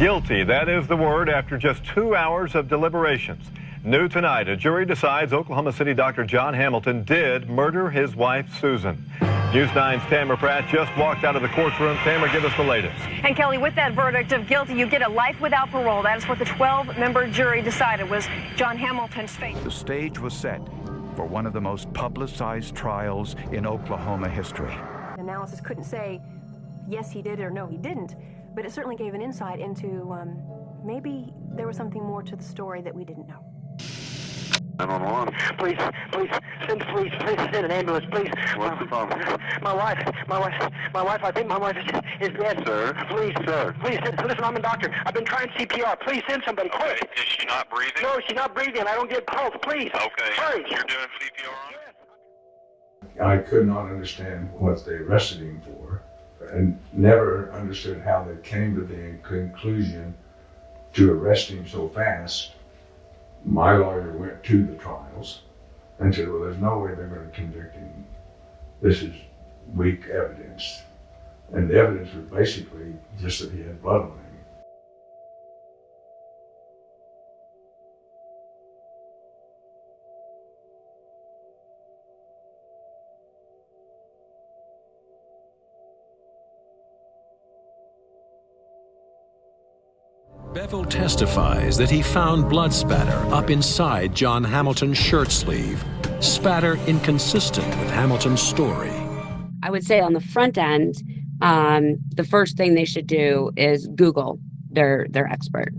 Guilty, that is the word after just 2 hours of deliberations. New tonight, a jury decides Oklahoma City Dr. John Hamilton did murder his wife, Susan. News 9's Tamara Pratt just walked out of the courtroom. Tamara, give us the latest. And Kelly, with that verdict of guilty, you get a life without parole. That is what the 12-member jury decided was John Hamilton's fate. The stage was set for one of the most publicized trials in Oklahoma history. Analysis couldn't say, yes, he did or no, he didn't, but it certainly gave an insight into maybe there was something more to the story that we didn't know. 911. Please, send an ambulance, please. What's the problem? My wife, I think my wife is dead. Sir? Please, sir. Please, listen, I'm a doctor. I've been trying CPR. Please send somebody, quick. Okay. Is she not breathing? No, she's not breathing. I don't get pulse, please. Okay. Hurry. You're doing CPR on her? I could not understand what they arrested him for, and never understood how they came to the conclusion to arrest him so fast. My lawyer went to the trials and said, well, there's no way they're going to convict him. This is weak evidence. And the evidence was basically just that he had blood on him. Bevel testifies that he found blood spatter up inside John Hamilton's shirt sleeve, spatter inconsistent with Hamilton's story. I would say on the front end, the first thing they should do is Google their expert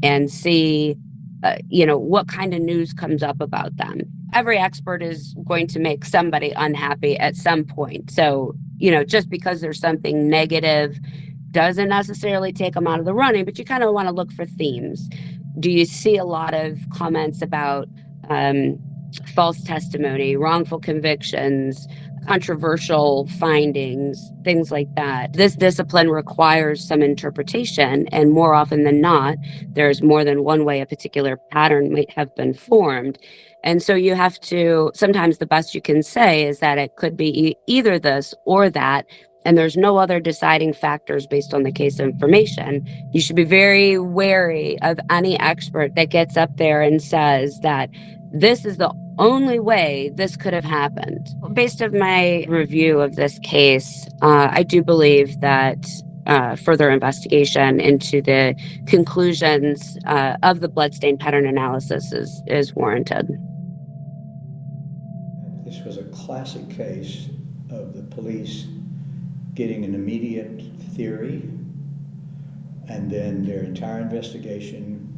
and see, what kind of news comes up about them. Every expert is going to make somebody unhappy at some point. So, just because there's something negative doesn't necessarily take them out of the running, but you kind of want to look for themes. Do you see a lot of comments about false testimony, wrongful convictions, controversial findings, things like that? This discipline requires some interpretation, and more often than not, there's more than one way a particular pattern might have been formed. And so you have to, sometimes the best you can say is that it could be either this or that, and there's no other deciding factors based on the case information. You should be very wary of any expert that gets up there and says that this is the only way this could have happened. Based on my review of this case, I do believe that further investigation into the conclusions of the bloodstain pattern analysis is warranted. This was a classic case of the police getting an immediate theory, and then their entire investigation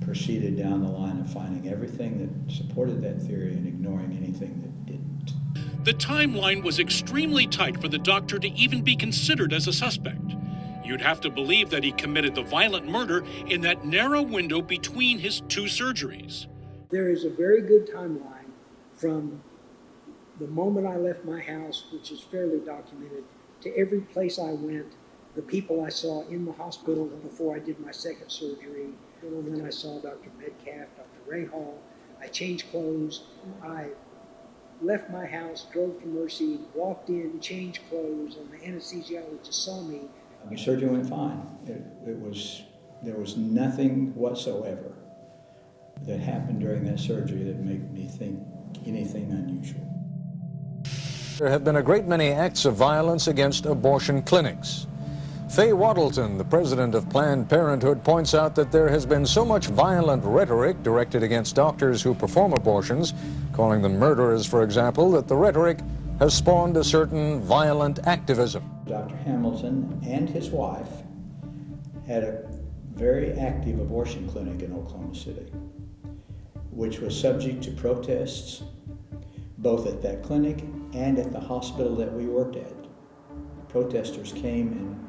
proceeded down the line of finding everything that supported that theory and ignoring anything that didn't. The timeline was extremely tight for the doctor to even be considered as a suspect. You'd have to believe that he committed the violent murder in that narrow window between his two surgeries. There is a very good timeline from the moment I left my house, which is fairly documented, to every place I went, the people I saw in the hospital before I did my second surgery, and then I saw Dr. Metcalf, Dr. Ray Hall. I changed clothes. I left my house, drove to Mercy, walked in, changed clothes, and the anesthesiologist saw me. The surgery went fine. There was nothing whatsoever that happened during that surgery that made me think anything unusual. There have been a great many acts of violence against abortion clinics. Faye Waddleton, the president of Planned Parenthood, points out that there has been so much violent rhetoric directed against doctors who perform abortions, calling them murderers, for example, that the rhetoric has spawned a certain violent activism. Dr. Hamilton and his wife had a very active abortion clinic in Oklahoma City, which was subject to protests both at that clinic and at the hospital that we worked at. Protesters came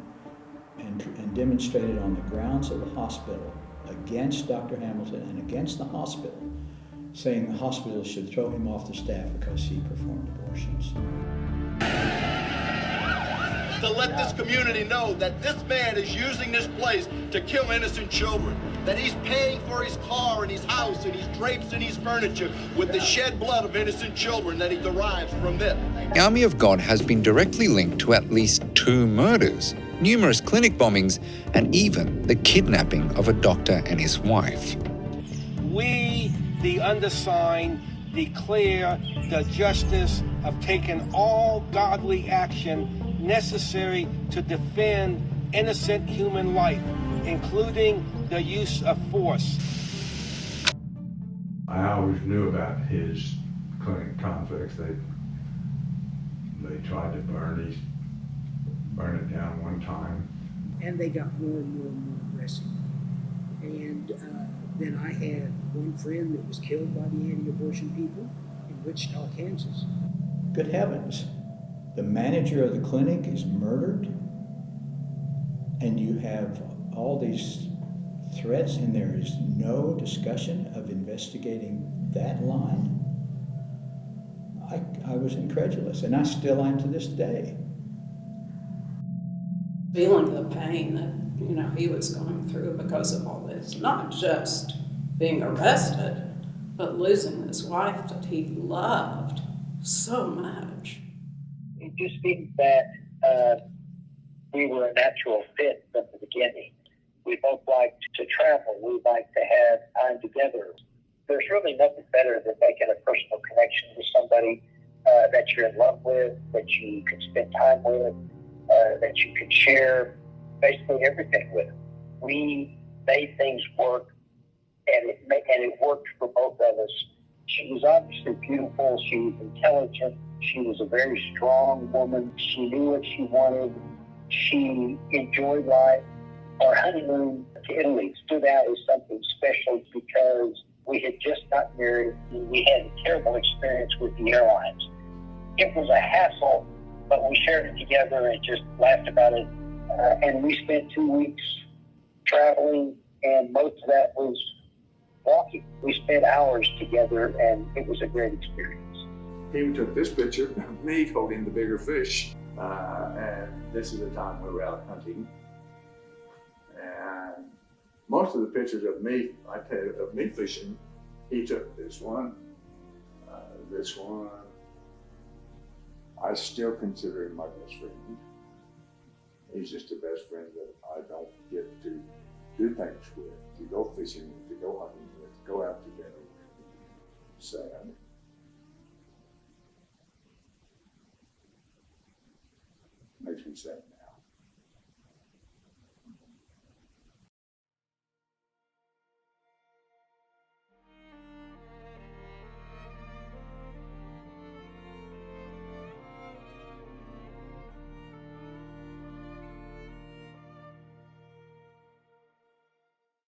and demonstrated on the grounds of the hospital against Dr. Hamilton and against the hospital, saying the hospital should throw him off the staff because he performed abortions. To let this community know that this man is using this place to kill innocent children, that he's paying for his car and his house and his drapes and his furniture with the shed blood of innocent children that he derives from this. The Army of God has been directly linked to at least 2 murders. numerous clinic bombings, and even the kidnapping of a doctor and his wife. We, the undersigned, declare the justice of taking all godly action necessary to defend innocent human life, including the use of force. I always knew about his clinic conflicts. They tried to burn it down one time. And they got more and more and more aggressive. And then I had one friend that was killed by the anti-abortion people in Wichita, Kansas. Good heavens, the manager of the clinic is murdered, and you have all these threats, and there is no discussion of investigating that line. I was incredulous, and I still am to this day. Feeling the pain that, he was going through because of all this, not just being arrested, but losing this wife that he loved so much. It just seemed that we were a natural fit from the beginning. We both liked to travel. We liked to have time together. There's really nothing better than making a personal connection with somebody that you're in love with, that you can spend time with, that you can share basically everything with. We made things work, and it worked for both of us. She was obviously beautiful. She was intelligent. She was a very strong woman. She knew what she wanted. She enjoyed life. Our honeymoon to Italy stood out as something special because we had just got married and we had a terrible experience with the airlines. It was a hassle, but we shared it together and just laughed about it. And we spent 2 weeks traveling, and most of that was walking. We spent hours together, and it was a great experience. He took this picture of me holding the bigger fish, and this is the time we were out hunting. And most of the pictures of me, of me fishing, he took this one. I still consider him my best friend. He's just the best friend that I don't get to do things with, to go fishing with, to go hunting with, to go out to dinner with. Sad. Makes me sad.